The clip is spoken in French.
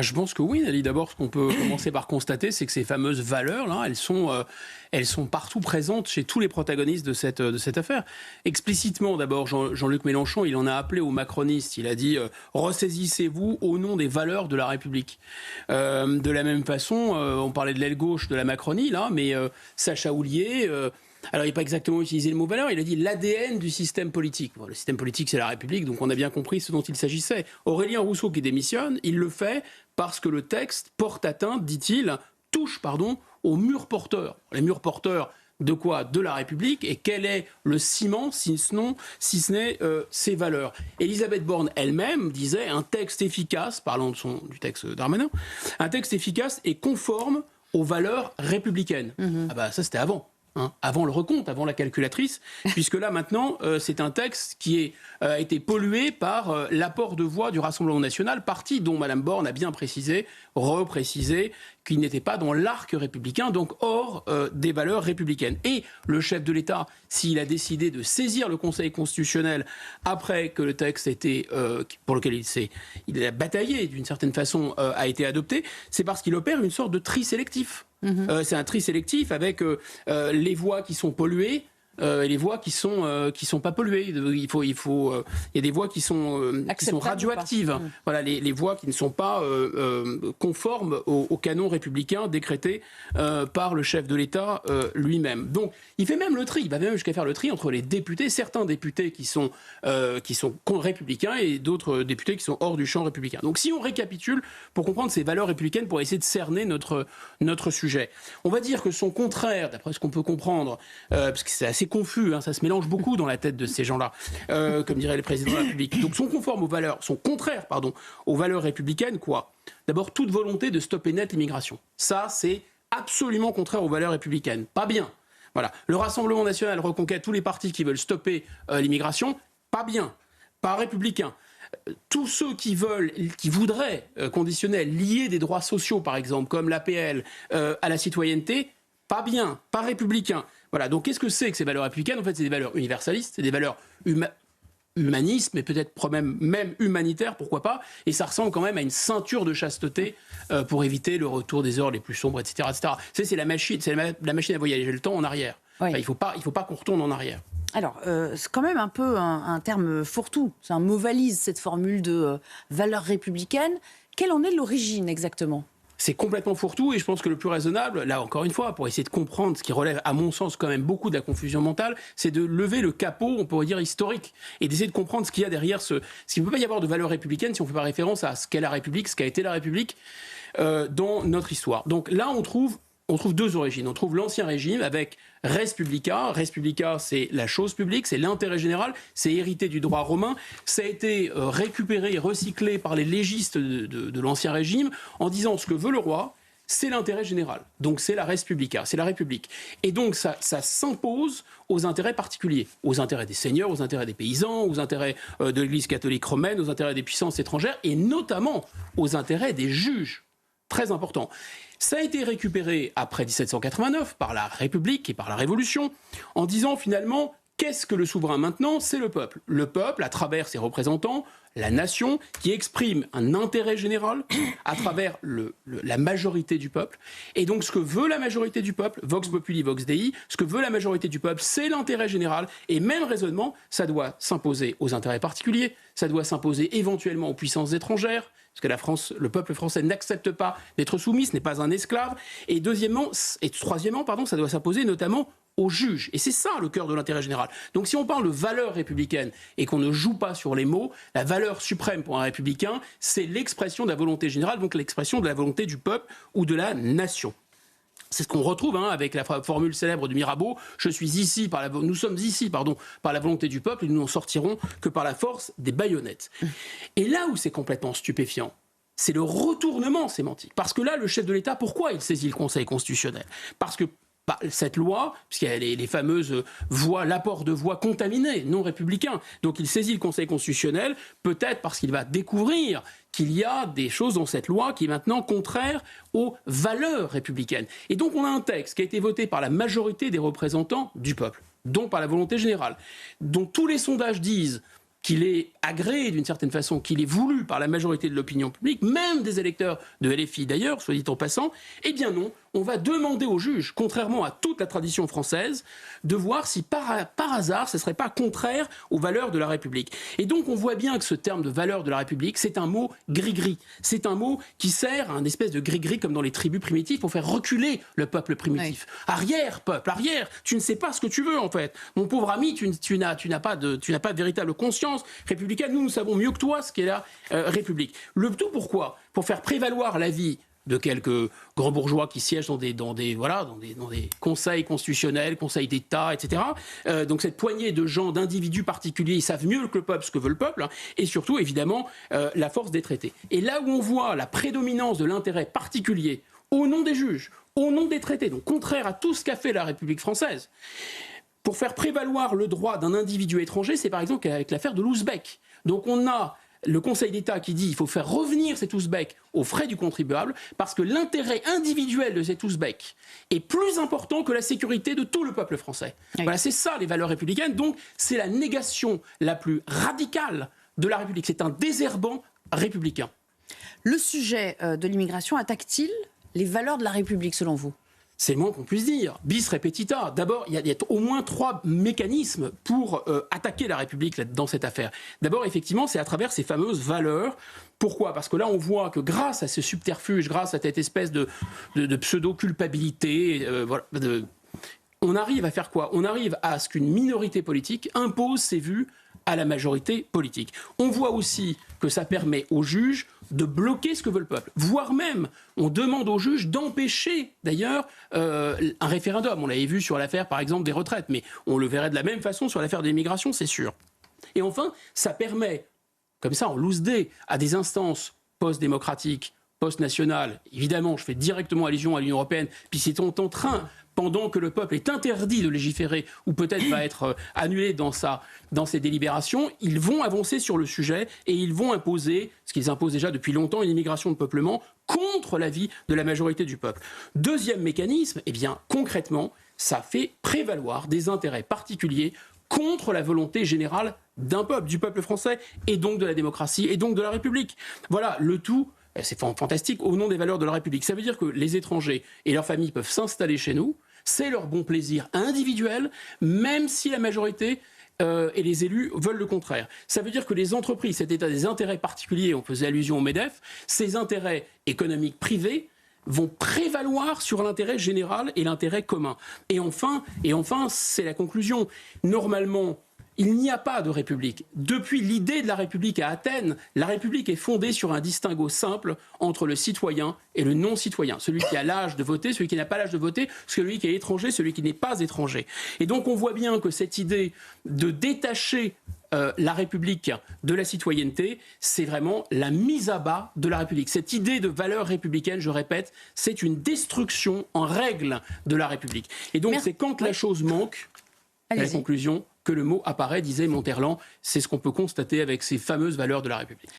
Je pense que oui, Nelly. D'abord, ce qu'on peut commencer par constater, c'est que ces fameuses valeurs-là, elles sont partout présentes chez tous les protagonistes de cette affaire. Explicitement, d'abord, Jean-Luc Mélenchon, il en a appelé aux macronistes. Il a dit ressaisissez-vous au nom des valeurs de la République. De la même façon, on parlait de l'aile gauche de la Macronie, là, mais Sacha Houlié... alors, il n'a pas exactement utilisé le mot valeur, il a dit l'ADN du système politique. Bon, le système politique, c'est la République, donc on a bien compris ce dont il s'agissait. Aurélien Rousseau qui démissionne, il le fait parce que le texte porte atteinte, dit-il, touche aux murs porteurs. Les murs porteurs de quoi ? De la République. Et quel est le ciment, si ce n'est ses valeurs ? Elisabeth Borne elle-même disait un texte efficace, parlant du texte Darmanin, un texte efficace et conforme aux valeurs républicaines. Ça c'était avant. Avant le recompte, avant la calculatrice, puisque là maintenant c'est un texte qui a été pollué par l'apport de voix du Rassemblement national, parti dont Mme Borne a bien reprécisé qu'il n'était pas dans l'arc républicain, donc hors des valeurs républicaines. Et le chef de l'État, s'il a décidé de saisir le Conseil constitutionnel après que le texte pour lequel il a bataillé d'une certaine façon a été adopté, c'est parce qu'il opère une sorte de tri sélectif. C'est un tri sélectif avec les voix qui sont polluées et les voix qui sont pas polluées. Il y a des voix qui sont radioactives. Voilà, les voix qui ne sont pas conformes au canon républicain décrété par le chef de l'État lui-même. Donc, il fait même le tri. Il va même jusqu'à faire le tri entre les députés, certains députés qui sont républicains et d'autres députés qui sont hors du champ républicain. Donc, si on récapitule pour comprendre ces valeurs républicaines, pour essayer de cerner notre sujet, on va dire que son contraire, d'après ce qu'on peut comprendre, parce que c'est assez confus, ça se mélange beaucoup dans la tête de ces gens-là, comme dirait le président de la République. Donc son contraire aux valeurs républicaines, quoi ? D'abord, toute volonté de stopper net l'immigration. Ça, c'est absolument contraire aux valeurs républicaines. Pas bien. Voilà. Le Rassemblement national reconquête tous les partis qui veulent stopper l'immigration. Pas bien. Pas républicain. Tous ceux qui voudraient conditionner, lier des droits sociaux, par exemple, comme l'APL, à la citoyenneté, pas bien, pas républicain. Voilà, donc qu'est-ce que c'est que ces valeurs républicaines ? En fait, c'est des valeurs universalistes, c'est des valeurs humanistes, mais peut-être même humanitaires, pourquoi pas. Et ça ressemble quand même à une ceinture de chasteté pour éviter le retour des heures les plus sombres, etc. etc. C'est la machine à voyager le temps en arrière. Oui. Enfin, il faut pas qu'on retourne en arrière. Alors, c'est quand même un peu un terme fourre-tout. C'est un mot valise, cette formule de valeurs républicaines. Quelle en est l'origine exactement ? C'est complètement fourre-tout et je pense que le plus raisonnable, là encore une fois, pour essayer de comprendre ce qui relève à mon sens quand même beaucoup de la confusion mentale, c'est de lever le capot, on pourrait dire historique, et d'essayer de comprendre ce qu'il y a derrière ce... Parce qu'il ne peut pas y avoir de valeurs républicaines si on ne fait pas référence à ce qu'est la République, ce qu'a été la République dans notre histoire. Donc là, on trouve deux origines. On trouve l'Ancien Régime avec res publica. Res publica, c'est la chose publique, c'est l'intérêt général, c'est hérité du droit romain. Ça a été récupéré et recyclé par les légistes de l'Ancien Régime en disant ce que veut le roi, c'est l'intérêt général. Donc c'est la res publica, c'est la République. Et donc ça s'impose aux intérêts particuliers, aux intérêts des seigneurs, aux intérêts des paysans, aux intérêts de l'Église catholique romaine, aux intérêts des puissances étrangères et notamment aux intérêts des juges. Très important. Ça a été récupéré après 1789 par la République et par la Révolution en disant finalement qu'est-ce que le souverain maintenant ? C'est le peuple. Le peuple, à travers ses représentants, la nation, qui exprime un intérêt général à travers la majorité du peuple. Et donc ce que veut la majorité du peuple, vox populi, vox dei, ce que veut la majorité du peuple, c'est l'intérêt général. Et même raisonnement, ça doit s'imposer aux intérêts particuliers, ça doit s'imposer éventuellement aux puissances étrangères, parce que le peuple français n'accepte pas d'être soumis, ce n'est pas un esclave. Et troisièmement, ça doit s'imposer notamment aux juges. Et c'est ça le cœur de l'intérêt général. Donc si on parle de valeurs républicaines et qu'on ne joue pas sur les mots, la valeur suprême pour un républicain, c'est l'expression de la volonté générale, donc l'expression de la volonté du peuple ou de la nation. C'est ce qu'on retrouve avec la formule célèbre de Mirabeau, nous sommes ici par la volonté du peuple et nous n'en sortirons que par la force des baïonnettes. Et là où c'est complètement stupéfiant, c'est le retournement sémantique. Parce que là, le chef de l'État, pourquoi il saisit le Conseil constitutionnel ? Parce que cette loi, puisqu'il y a les fameuses voix, l'apport de voix contaminées, non républicains, donc il saisit le Conseil constitutionnel, peut-être parce qu'il va découvrir qu'il y a des choses dans cette loi qui est maintenant contraire aux valeurs républicaines. Et donc on a un texte qui a été voté par la majorité des représentants du peuple, donc par la volonté générale, dont tous les sondages disent qu'il est agréé d'une certaine façon, qu'il est voulu par la majorité de l'opinion publique, même des électeurs de LFI d'ailleurs, soit dit en passant, eh bien non, on va demander aux juges, contrairement à toute la tradition française, de voir si par hasard, ce ne serait pas contraire aux valeurs de la République. Et donc on voit bien que ce terme de valeurs de la République, c'est un mot gris-gris. C'est un mot qui sert à un espèce de gris-gris comme dans les tribus primitives pour faire reculer le peuple primitif. Oui. Arrière, peuple, arrière, tu ne sais pas ce que tu veux en fait. Mon pauvre ami, tu n'as pas de véritable conscience républicaine. Nous savons mieux que toi ce qu'est la République. Le tout pourquoi ? Pour faire prévaloir l'avis de quelques grands bourgeois qui siègent dans des conseils constitutionnels, conseils d'État, etc. Donc cette poignée de gens, d'individus particuliers, ils savent mieux que le peuple ce que veut le peuple, hein, et surtout, évidemment, la force des traités. Et là où on voit la prédominance de l'intérêt particulier au nom des juges, au nom des traités, donc contraire à tout ce qu'a fait la République française, pour faire prévaloir le droit d'un individu étranger, c'est par exemple avec l'affaire de l'Ouzbek. Donc on a le Conseil d'État qui dit qu'il faut faire revenir cet Ouzbek aux frais du contribuable parce que l'intérêt individuel de cet Ouzbek est plus important que la sécurité de tout le peuple français. Oui. Voilà, c'est ça les valeurs républicaines. Donc c'est la négation la plus radicale de la République. C'est un désherbant républicain. Le sujet de l'immigration attaque-t-il les valeurs de la République selon vous ? C'est le moins qu'on puisse dire. Bis repetita. D'abord, il y a au moins 3 mécanismes pour attaquer la République dans cette affaire. D'abord, effectivement, c'est à travers ces fameuses valeurs. Pourquoi ? Parce que là, on voit que grâce à ce subterfuge, grâce à cette espèce de pseudo-culpabilité, on arrive à faire quoi ? On arrive à ce qu'une minorité politique impose ses vues à la majorité politique. On voit aussi que ça permet aux juges de bloquer ce que veut le peuple. Voire même, on demande aux juges d'empêcher, d'ailleurs, un référendum. On l'avait vu sur l'affaire, par exemple, des retraites, mais on le verrait de la même façon sur l'affaire de l'immigration, c'est sûr. Et enfin, ça permet, comme ça, en loose day, à des instances post-démocratiques, post-nationales, évidemment, je fais directement allusion à l'Union européenne, puis c'est en train, pendant que le peuple est interdit de légiférer, ou peut-être va être annulé dans ses délibérations, ils vont avancer sur le sujet et ils vont imposer, ce qu'ils imposent déjà depuis longtemps, une immigration de peuplement contre l'avis de la majorité du peuple. Deuxième mécanisme, eh bien, concrètement, ça fait prévaloir des intérêts particuliers contre la volonté générale d'un peuple, du peuple français, et donc de la démocratie, et donc de la République. Voilà, le tout. C'est fantastique, au nom des valeurs de la République. Ça veut dire que les étrangers et leurs familles peuvent s'installer chez nous, c'est leur bon plaisir individuel, même si la majorité et les élus veulent le contraire. Ça veut dire que les entreprises, cet état des intérêts particuliers, on faisait allusion au MEDEF, ces intérêts économiques privés vont prévaloir sur l'intérêt général et l'intérêt commun. Et enfin, c'est la conclusion. Normalement, il n'y a pas de République. Depuis l'idée de la République à Athènes, la République est fondée sur un distinguo simple entre le citoyen et le non-citoyen. Celui qui a l'âge de voter, celui qui n'a pas l'âge de voter, celui qui est étranger, celui qui n'est pas étranger. Et donc on voit bien que cette idée de détacher la République de la citoyenneté, c'est vraiment la mise à bas de la République. Cette idée de valeur républicaine, je répète, c'est une destruction en règle de la République. Et donc c'est quand la chose manque, la conclusion, que le mot apparaît, disait Monterland. C'est ce qu'on peut constater avec ces fameuses valeurs de la République.